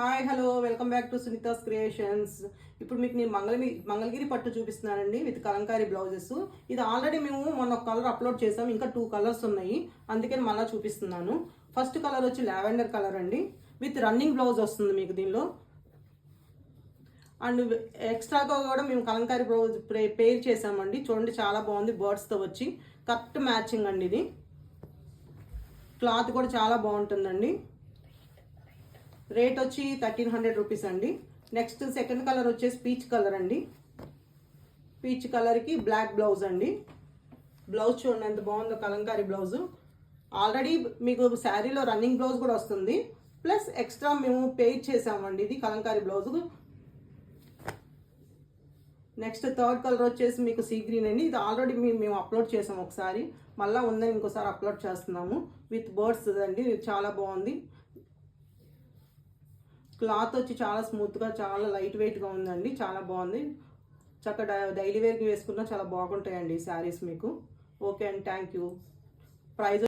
Hi hello welcome back to Sunita's creations. ఇప్పుడు మీకు నేను మంగళగిరి పట్టు చూపిస్తున్నానండి విత్ కలంకారీ బ్లౌజెస్. ఇది ఆల్రెడీ మేము మొన్న ఒక కలర్ అప్లోడ్ చేసాం, ఇంకా 2 కలర్స్ ఉన్నాయి, అందుకని మళ్ళీ చూపిస్తున్నాను. ఫస్ట్ కలర్ వచ్చి లావెండర్ కలర్ అండి, విత్ రన్నింగ్ బ్లౌజ్ వస్తుంది మీకు దీనిలో. అండ్ ఎక్స్ట్రాగా కూడా మేము కలంకారీ బ్లౌజ్ పేర్ చేసామండి. చూడండి చాలా బాగుంది, బర్డ్స్తో వచ్చి కరెక్ట్ మ్యాచింగ్ అండి. ఇది క్లాత్ కూడా చాలా బాగుంటుందండి. రేట్ వచ్చి 1300 రూపీస్ అండి. నెక్స్ట్ సెకండ్ కలర్ వచ్చేసి పీచ్ కలర్ అండి. పీచ్ కలర్కి బ్లాక్ బ్లౌజ్ అండి. బ్లౌజ్ చూడండి ఎంత బాగుందో, కలంకారీ బ్లౌజ్. ఆల్రెడీ మీకు శారీలో రన్నింగ్ బ్లౌజ్ కూడా వస్తుంది, ప్లస్ ఎక్స్ట్రా మేము పేర్ చేసామండి ఇది Kalamkari blouse. Next third colour వచ్చేసి మీకు సీ గ్రీన్ అండి. ఇది ఆల్రెడీ మేము అప్లోడ్ చేసాం ఒకసారి, మళ్ళీ ఉందని ఇంకోసారి అప్లోడ్ చేస్తున్నాము. విత్ బర్డ్స్ అండి, చాలా బాగుంది. క్లాత్ వచ్చి చాలా స్మూత్గా, చాలా లైట్ వెయిట్గా ఉందండి, చాలా బాగుంది. చక్కగా డైలీ వేర్కి వేసుకున్నా చాలా బాగుంటాయండి ఈ శారీస్ మీకు. ఓకే అండి, థ్యాంక్ యూ. ప్రైస్